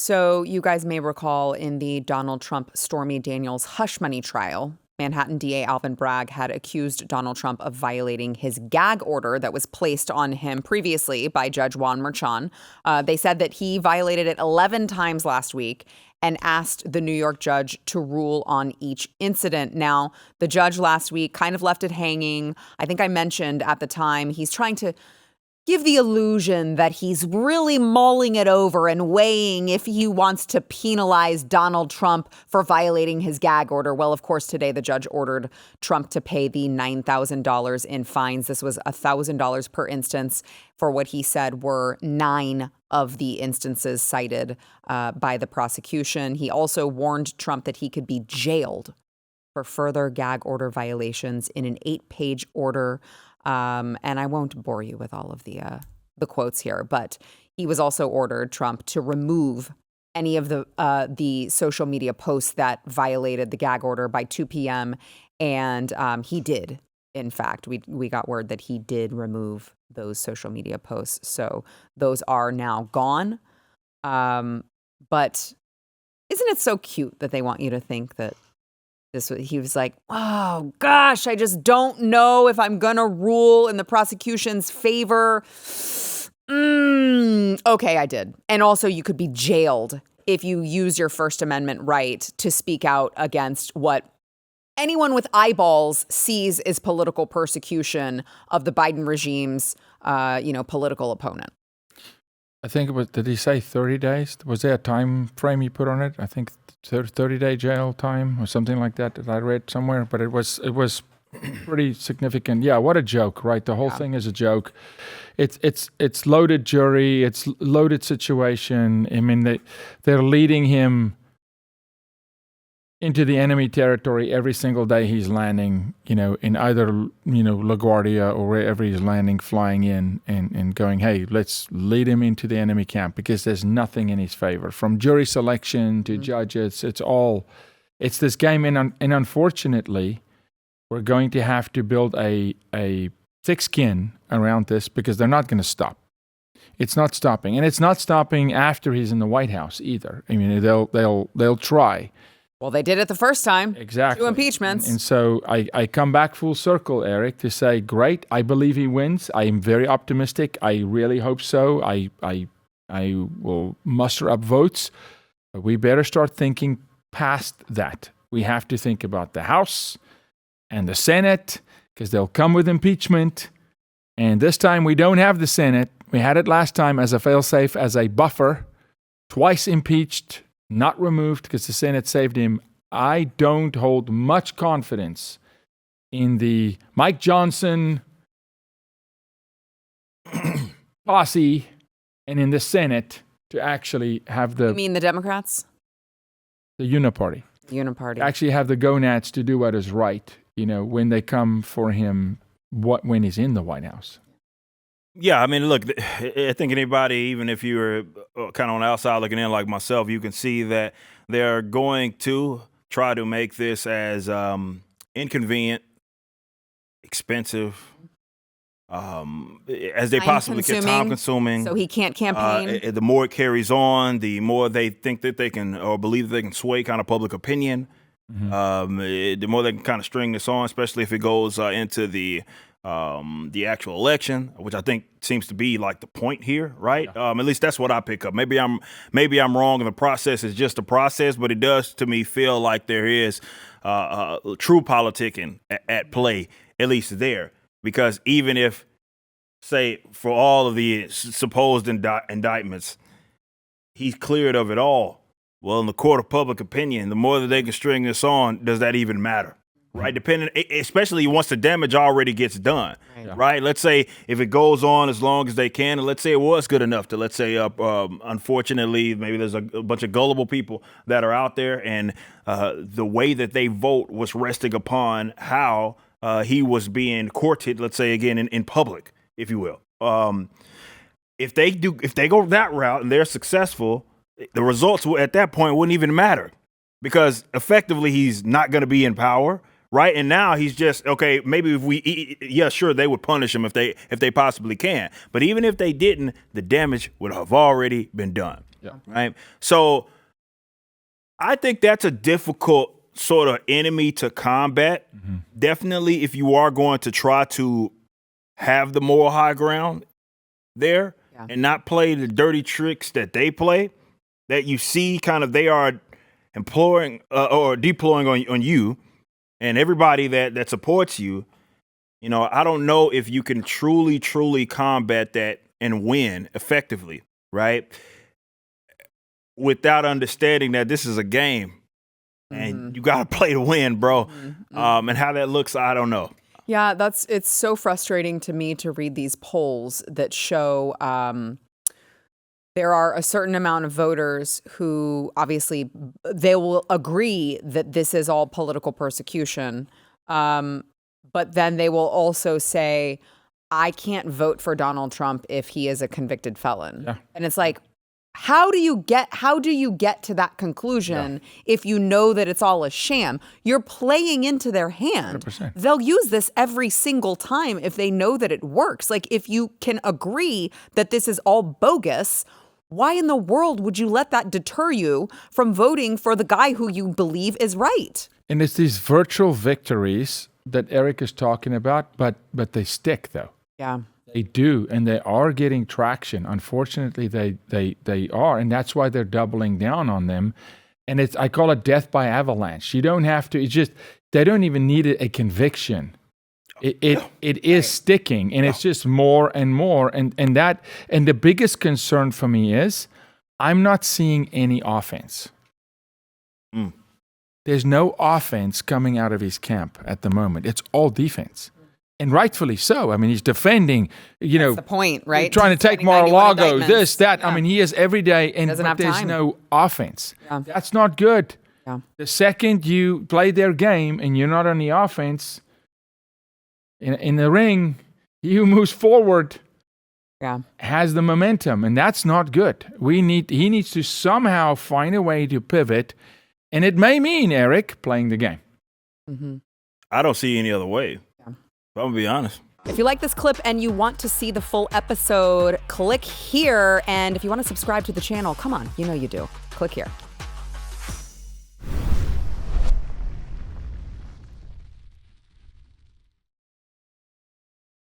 So you guys may recall in the Donald Trump Stormy Daniels hush money trial, Manhattan DA Alvin Bragg had accused Donald Trump of violating his gag order that was placed on him previously by Judge Juan Merchan. They said that he violated it 11 times last week and asked the New York judge to rule on each incident. Now, the judge last week kind of left it hanging. I think I mentioned at the time he's trying to give the illusion that he's really mulling it over and weighing if he wants to penalize Donald Trump for violating his gag order. Well, of course, today the judge ordered Trump to pay the $9,000 in fines. This was $1,000 per instance for what he said were 9 of the instances cited by the prosecution. He also warned Trump that he could be jailed for further gag order violations in an 8-page order. And I won't bore you with all of the quotes here, but he was also ordered, Trump, to remove any of the social media posts that violated the gag order by 2 p.m. And he did. In fact, we got word that he did remove those social media posts. So those are now gone. But isn't it so cute that they want you to think that he was like, oh, gosh, I just don't know if I'm going to rule in the prosecution's favor. Okay, I did. And also you could be jailed if you use your First Amendment right to speak out against what anyone with eyeballs sees as political persecution of the Biden regime's, political opponent. I think it was, did he say 30 days? Was there a time frame he put on it? I think 30-day jail time or something like that I read somewhere, but it was pretty significant. Yeah, what a joke, right? The whole thing is a joke. It's loaded jury, it's loaded situation. I mean, they're leading him into the enemy territory every single day he's landing, in either, LaGuardia or wherever he's landing, flying in and going, hey, let's lead him into the enemy camp because there's nothing in his favor. From jury selection to judges, it's this game. And unfortunately, we're going to have to build a thick skin around this because they're not going to stop. It's not stopping. And it's not stopping after he's in the White House either. I mean, they'll try. Well, they did it the first time. Exactly. 2 impeachments. And so I come back full circle, Eric, to say, great, I believe he wins. I am very optimistic. I really hope so. I will muster up votes. But we better start thinking past that. We have to think about the House and the Senate because they'll come with impeachment. And this time we don't have the Senate. We had it last time as a failsafe, as a buffer, twice impeached, not removed because the Senate saved him. I don't hold much confidence in the Mike Johnson posse and in the Senate to actually have the... You mean the Democrats? The uniparty. Uniparty. Actually have the gonads to do what is right, when they come for him, when he's in the White House. Yeah, I mean, look, I think anybody, even if you were kind of on the outside looking in like myself, you can see that they're going to try to make this as inconvenient, expensive, as they possibly can, time-consuming. So he can't campaign. The more it carries on, the more they think that they can, or believe that they can sway kind of public opinion. The more they can kind of string this on, especially if it goes into the actual election, which I think seems to be like the point here, right? At least that's what I pick up. Maybe I'm wrong, and the process is just a process, but it does to me feel like there is true politicking at play, at least there, because even if, say, for all of the supposed indictments, he's cleared of it all. Well, in the court of public opinion, the more that they can string this on, does that even matter? Right, especially once the damage already gets done, right? Let's say if it goes on as long as they can, and let's say it was good enough to, let's say, unfortunately, maybe there's a bunch of gullible people that are out there, and the way that they vote was resting upon how he was being courted, let's say, again, in public, if you will. If they go that route and they're successful, the results at that point wouldn't even matter because effectively he's not going to be in power. Right. And now he's just, okay, maybe if sure, they would punish him if they possibly can. But even if they didn't, the damage would have already been done. Yeah. Right. So I think that's a difficult sort of enemy to combat. Definitely, if you are going to try to have the moral high ground there and not play the dirty tricks that they play, that you see kind of they are employing or deploying on you and everybody that supports you. You know, I don't know if you can truly combat that and win effectively, right? Without understanding that this is a game and you got to play to win, bro. And how that looks, I don't know. Yeah, it's so frustrating to me to read these polls that show there are a certain amount of voters who obviously they will agree that this is all political persecution. But then they will also say, I can't vote for Donald Trump if he is a convicted felon. Yeah. And it's like, how do you get to that conclusion if you know that it's all a sham? You're playing into their hand. 100%. They'll use this every single time if they know that it works. Like, if you can agree that this is all bogus, why in the world would you let that deter you from voting for the guy who you believe is right? And it's these virtual victories that Eric is talking about, but they stick though. Yeah. They do, and they are getting traction. Unfortunately, they are, and that's why they're doubling down on them. And I call it death by avalanche. You don't have to. It's just they don't even need a conviction. It is sticking, and it's just more and more. And the biggest concern for me is I'm not seeing any offense. There's no offense coming out of his camp at the moment. It's all defense. And rightfully so. I mean, he's defending, That's the point, right? Trying to take Mar-a-Lago, this, that. Yeah. I mean, he is every day, but there's time. no offense. Yeah. That's not good. Yeah. The second you play their game and you're not on the offense, in the ring, he who moves forward has the momentum, and that's not good. He needs to somehow find a way to pivot, and it may mean, Eric, playing the game. I don't see any other way. I'm going to be honest. If you like this clip and you want to see the full episode, click here. And if you want to subscribe to the channel, come on, you know you do. Click here.